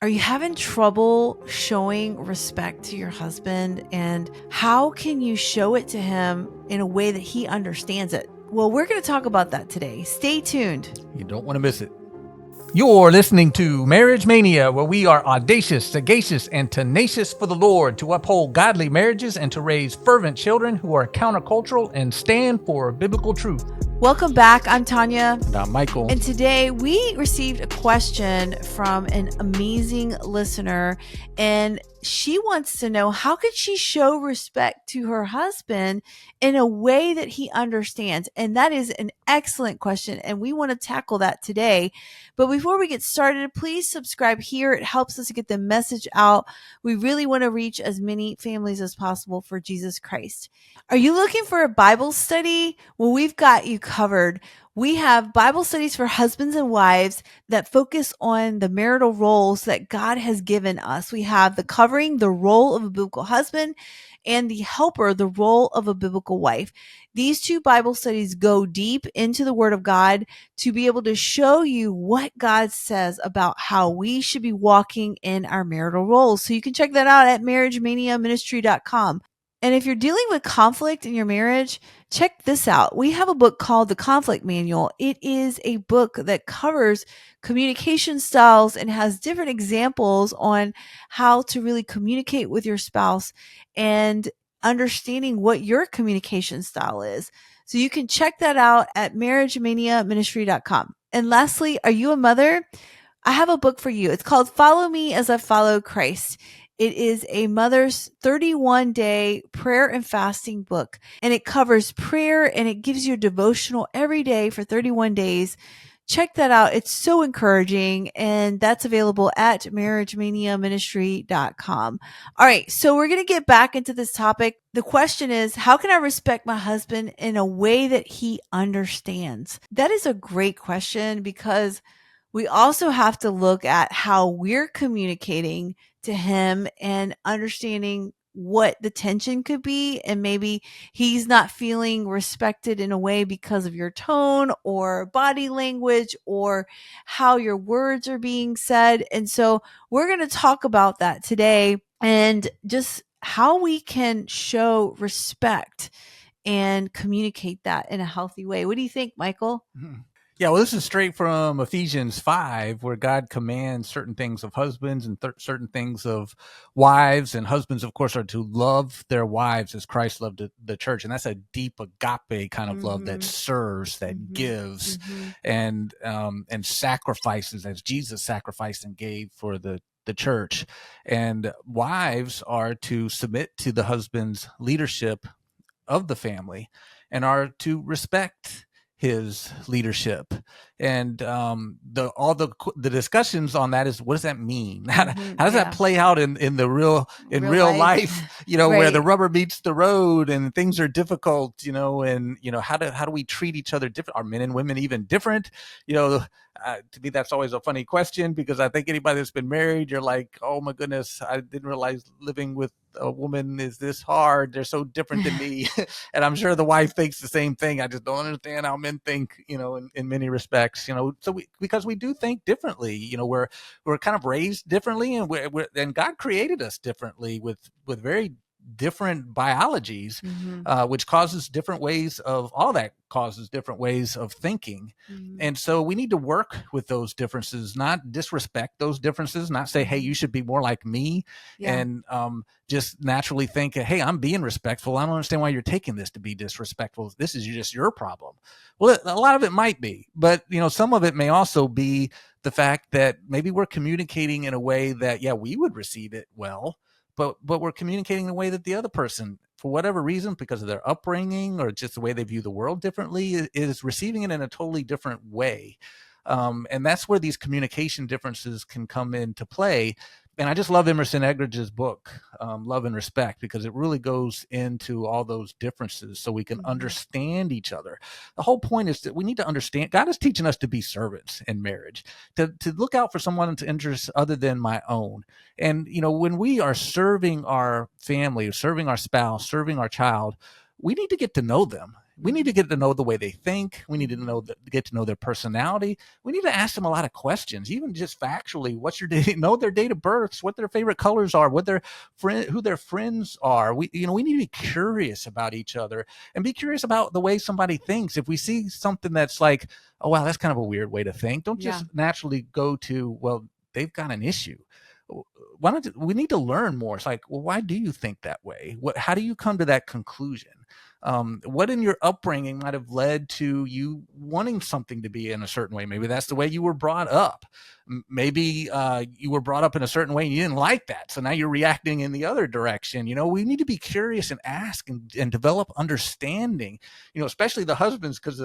Are you having trouble showing respect to your husband? And how can you show it to him in a way that he understands it? Well, we're going to talk about that today. Stay tuned. You don't want to miss it. You're listening to Marriage Mania, where we are audacious, sagacious, and tenacious for the Lord to uphold godly marriages and to raise fervent children who are countercultural and stand for biblical truth. Welcome back. I'm Tanya. And I'm Michael. And today we received a question from an amazing listener, and she wants to know, how could she show respect to her husband in a way that he understands? And that is an excellent question, and we want to tackle that today. But before we get started, please subscribe here. It helps us to get the message out. We really want to reach as many families as possible for Jesus Christ. Are you looking for a Bible study? Well, we've got you covered. We have Bible studies for husbands and wives that focus on the marital roles that God has given us. We have the covering, the role of a biblical husband, and the helper, the role of a biblical wife. These two Bible studies go deep into the Word of God to be able to show you what God says about how we should be walking in our marital roles. So you can check that out at marriagemaniaministry.com. And if you're dealing with conflict in your marriage, check this out. We have a book called The Conflict Manual. It is a book that covers communication styles and has different examples on how to really communicate with your spouse and understanding what your communication style is. So you can check that out at marriagemaniaministry.com. And lastly, are you a mother? I have a book for you. It's called Follow Me as I Follow Christ. It is a mother's 31-day prayer and fasting book, and it covers prayer and it gives you a devotional every day for 31 days. Check that out. It's so encouraging, and that's available at marriagemaniaministry.com. All right, so we're going to get back into this topic. The question is, how can I respect my husband in a way that he understands? That is a great question, because we also have to look at how we're communicating to him and understanding what the tension could be. And maybe he's not feeling respected in a way because of your tone or body language or how your words are being said. And so we're going to talk about that today, and just how we can show respect and communicate that in a healthy way. What do you think, Michael? Yeah, well, this is straight from Ephesians 5, where God commands certain things of husbands and certain things of wives. And husbands, of course, are to love their wives as Christ loved the church. And that's a deep agape kind of love that serves, that gives, and sacrifices as Jesus sacrificed and gave for the church. And wives are to submit to the husband's leadership of the family and are to respect his leadership. And all the discussions on that is, what does that mean? How does that play out in the real life, where the rubber meets the road and things are difficult, and how do we treat each other different? Are men and women even different? To me, that's always a funny question, because I think anybody that's been married, you're like, oh my goodness, I didn't realize living with a woman is this hard. They're so different than me. And I'm sure the wife thinks the same thing. I just don't understand how men think, in many respects, because we do think differently. We're kind of raised differently, and and God created us differently with very different biologies, which causes different ways of thinking. And so we need to work with those differences, not disrespect those differences, not say, hey, you should be more like me. And just naturally think, hey, I'm being respectful. I don't understand why you're taking this to be disrespectful. This is just your problem. Well, a lot of it might be, but some of it may also be the fact that maybe we're communicating in a way that, we would receive it well, but we're communicating in a way that the other person, for whatever reason, because of their upbringing or just the way they view the world differently, is receiving it in a totally different way. And that's where these communication differences can come into play. And I just love Emerson Eggerich's book, Love and Respect, because it really goes into all those differences so we can understand each other. The whole point is that we need to understand, God is teaching us to be servants in marriage, to look out for someone's interests other than my own. And, when we are serving our family, serving our spouse, serving our child, we need to get to know them. We need to get to know the way they think. We need to get to know their personality. We need to ask them a lot of questions, even just factually. What's your know their date of births, what their favorite colors are, what their who their friends are. We need to be curious about each other and be curious about the way somebody thinks. If we see something that's like, oh wow, that's kind of a weird way to think, don't just naturally go to, well, they've got an issue. We need to learn more. It's like, well, why do you think that way? How do you come to that conclusion? What in your upbringing might have led to you wanting something to be in a certain way? Maybe that's the way you were brought up. Maybe you were brought up in a certain way and you didn't like that. So now you're reacting in the other direction. We need to be curious and ask and develop understanding, especially the husbands, because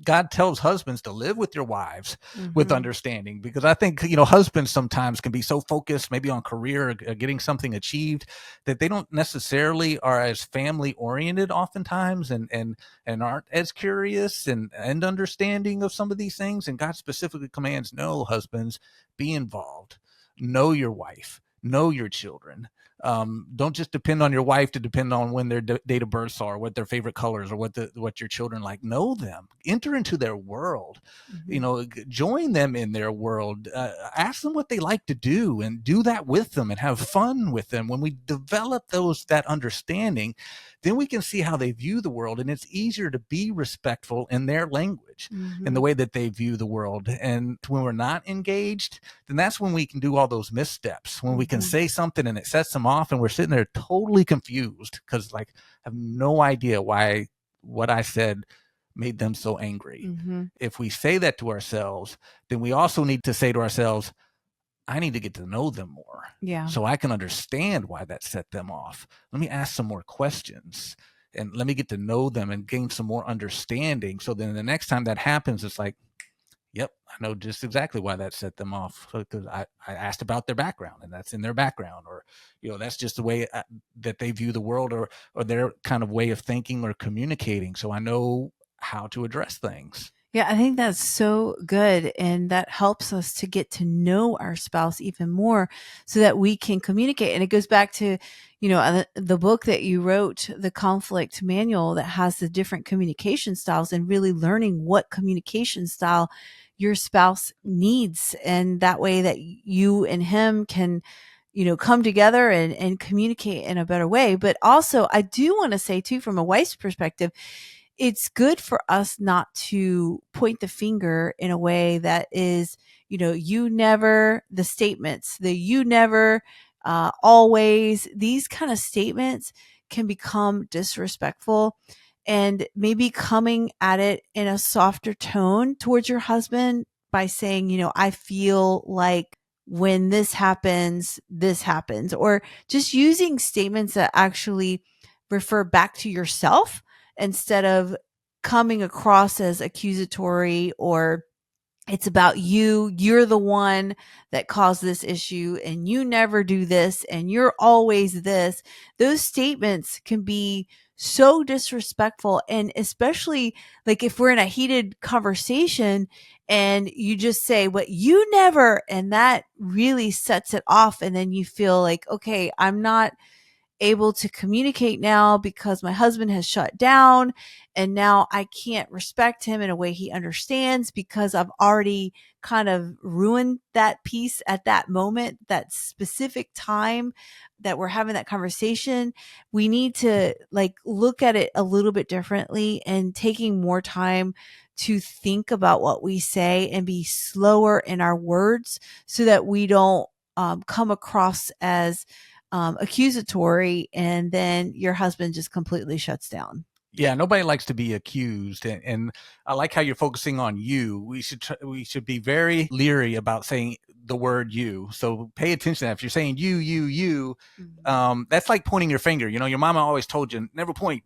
God tells husbands to live with your wives with understanding, because I think, husbands sometimes can be so focused maybe on career or getting something achieved that they don't necessarily are as family oriented oftentimes and aren't as curious and understanding of some of these things. And God specifically commands, no, husbands, be involved, know your wife, know your children. Don't just depend on your wife to depend on when their date of births are, what their favorite colors are, what your children like. Know them, enter into their world, join them in their world, ask them what they like to do and do that with them and have fun with them. When we develop that understanding, then we can see how they view the world, and it's easier to be respectful in their language, in the way that they view the world. And when we're not engaged, then that's when we can do all those missteps, when we can say something and it sets them off and we're sitting there totally confused because I have no idea why what I said made them so angry. If we say that to ourselves, then we also need to say to ourselves, I need to get to know them more. So I can understand why that set them off. Let me ask some more questions and let me get to know them and gain some more understanding. So then the next time that happens, it's like, yep, I know just exactly why that set them off, because I asked about their background and that's in their background, or, that's just the way that they view the world, or their kind of way of thinking or communicating. So I know how to address things. Yeah, I think that's so good. And that helps us to get to know our spouse even more so that we can communicate. And it goes back to, the book that you wrote, the conflict manual, that has the different communication styles, and really learning what communication style your spouse needs. And that way that you and him can, come together and communicate in a better way. But also, I do want to say too, from a wife's perspective, it's good for us not to point the finger in a way that is, you never, the statements, the you never, always, these kind of statements can become disrespectful, and maybe coming at it in a softer tone towards your husband by saying, I feel like when this happens, or just using statements that actually refer back to yourself instead of coming across as accusatory, or it's about you. You're the one that caused this issue and you never do this and you're always this. Those statements can be so disrespectful. And especially like if we're in a heated conversation and you just say what you never, and that really sets it off. And then you feel like, okay, I'm not able to communicate now because my husband has shut down, and now I can't respect him in a way he understands because I've already kind of ruined that piece at that moment, that specific time that we're having that conversation. We need to look at it a little bit differently and taking more time to think about what we say and be slower in our words so that we don't come across as accusatory, and then your husband just completely shuts down. Yeah, nobody likes to be accused, and I like how you're focusing on you. We should be very leery about saying the word you. So pay attention to that. If you're saying you, that's like pointing your finger. Your mama always told you never point.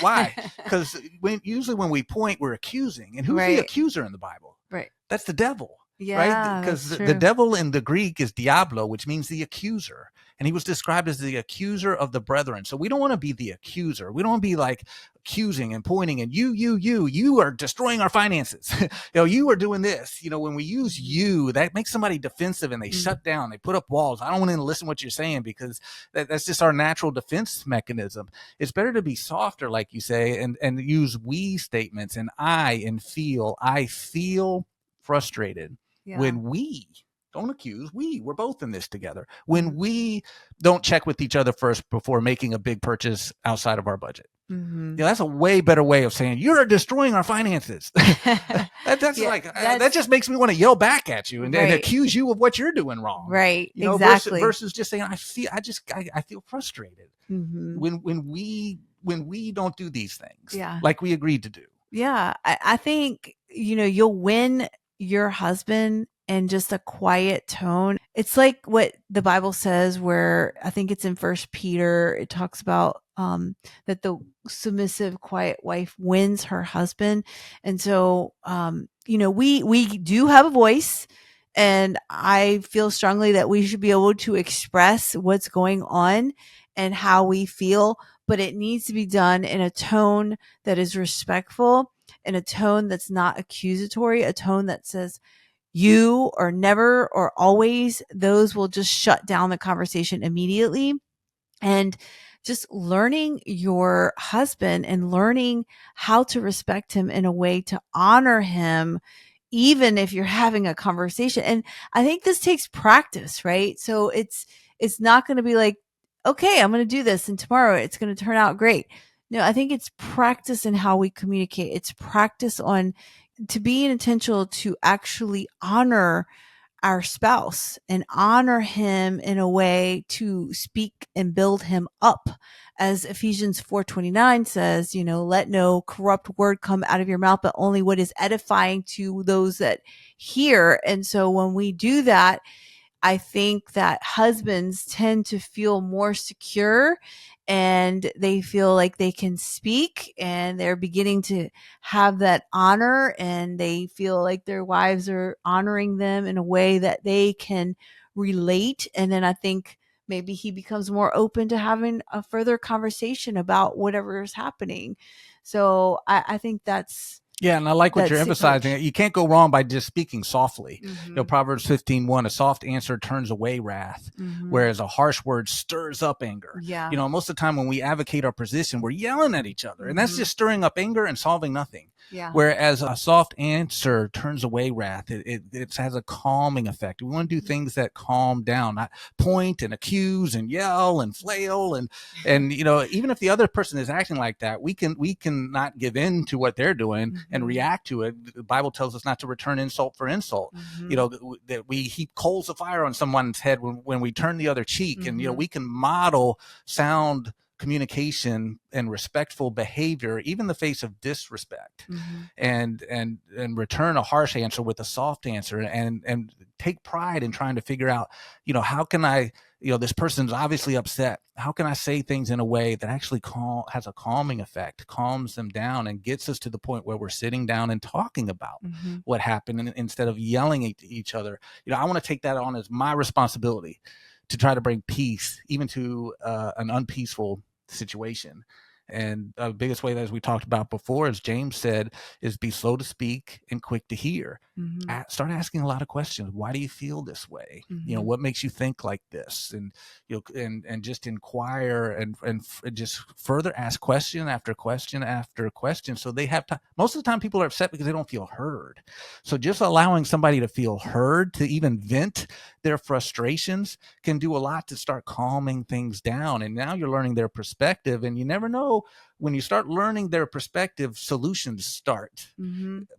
Why? Because usually when we point, we're accusing, and who's the accuser in the Bible? Right. That's the devil. right? Yeah, Because that's the true. devil in the Greek is diablo, which means the accuser. And he was described as the accuser of the brethren. So we don't want to be the accuser. We don't want to be like accusing and pointing and you are destroying our finances. You are doing this. When we use you, that makes somebody defensive and they shut down. They put up walls. I don't want to listen to what you're saying because that's just our natural defense mechanism. It's better to be softer, like you say, and use we statements and I feel frustrated Yeah. when we don't accuse, we're both in this together, when we don't check with each other first before making a big purchase outside of our budget. That's a way better way of saying you're destroying our finances. That's Yeah, like that that's just makes me want to yell back at you and right. accuse you of what you're doing wrong. Right. Versus, Exactly. versus just saying I feel frustrated when we don't do these things Yeah. like we agreed to do. Yeah. I think, you'll win your husband in just a quiet tone. It's like what the Bible says, where I think it's in First Peter, it talks about that the submissive, quiet wife wins her husband. And so we do have a voice, and I feel strongly that we should be able to express what's going on and how we feel, but it needs to be done in a tone that is respectful, in a tone that's not accusatory, a tone that says you or never or always. Those will just shut down the conversation immediately. And just learning your husband and learning how to respect him in a way to honor him, even if you're having a conversation. And I think this takes practice, right? So it's not going to be like, okay, I'm going to do this and tomorrow it's going to turn out great. No, I think it's practice in how we communicate. It's practice on to be intentional to actually honor our spouse and honor him in a way to speak and build him up. As Ephesians 4:29 says, let no corrupt word come out of your mouth, but only what is edifying to those that hear. And so when we do that, I think that husbands tend to feel more secure, and they feel like they can speak, and they're beginning to have that honor, and they feel like their wives are honoring them in a way that they can relate. And then I think maybe he becomes more open to having a further conversation about whatever is happening. So I think Yeah, and I like what you're that's the emphasizing. approach. You can't go wrong by just speaking softly. Mm-hmm. Proverbs 15:1, a soft answer turns away wrath, Mm-hmm. whereas a harsh word stirs up anger. Yeah. Most of the time when we advocate our position, we're yelling at each other, and that's just stirring up anger and solving nothing. Yeah. Whereas a soft answer turns away wrath. It has a calming effect. We want to do things that calm down, not point and accuse and yell and flail and even if the other person is acting like that, we can not give in to what they're doing and react to it. The Bible tells us not to return insult for insult. That we heap coals of fire on someone's head when we turn the other cheek. And we can model sound communication and respectful behavior, even in the face of disrespect, and return a harsh answer with a soft answer, and take pride in trying to figure out, how can I, this person's obviously upset. How can I say things in a way that actually has a calming effect, calms them down, and gets us to the point where we're sitting down and talking about what happened instead of yelling at each other. I want to take that on as my responsibility to try to bring peace even to an unpeaceful situation. And the biggest way that, as we talked about before, as James said, is be slow to speak and quick to hear. Start asking a lot of questions. Why do you feel this way? What makes you think like this? And and just inquire and just further ask question after question after question. So they have time. Most of the time, people are upset because they don't feel heard. So just allowing somebody to feel heard, to even vent their frustrations, can do a lot to start calming things down. And now you're learning their perspective, and you never know, when you start learning their perspective, solutions start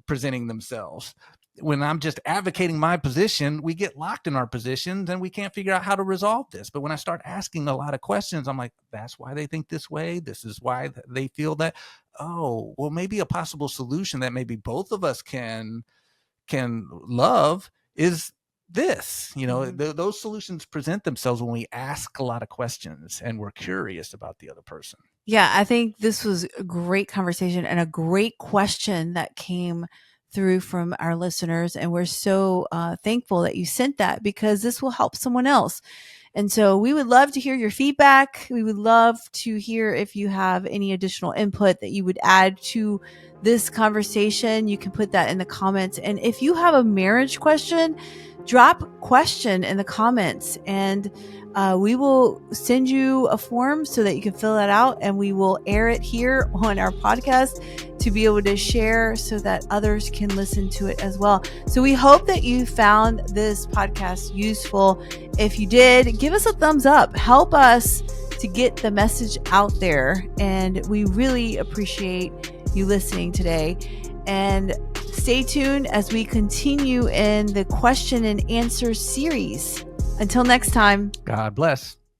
presenting themselves. When I'm just advocating my position, we get locked in our positions and we can't figure out how to resolve this. But when I start asking a lot of questions, I'm like, that's why they think this way. This is why they feel that. Oh, well, maybe a possible solution that maybe both of us can love is this. Those solutions present themselves when we ask a lot of questions and we're curious about the other person. Yeah, I think this was a great conversation and a great question that came through from our listeners. And we're so thankful that you sent that, because this will help someone else. And so we would love to hear your feedback. We would love to hear if you have any additional input that you would add to this conversation. You can put that in the comments. And if you have a marriage question, drop question in the comments, and we will send you a form so that you can fill that out, and we will air it here on our podcast to be able to share so that others can listen to it as well. So we hope that you found this podcast useful. If you did, give us a thumbs up. Help us to get the message out there. And we really appreciate you listening today. And stay tuned as we continue in the question and answer series. Until next time. God bless.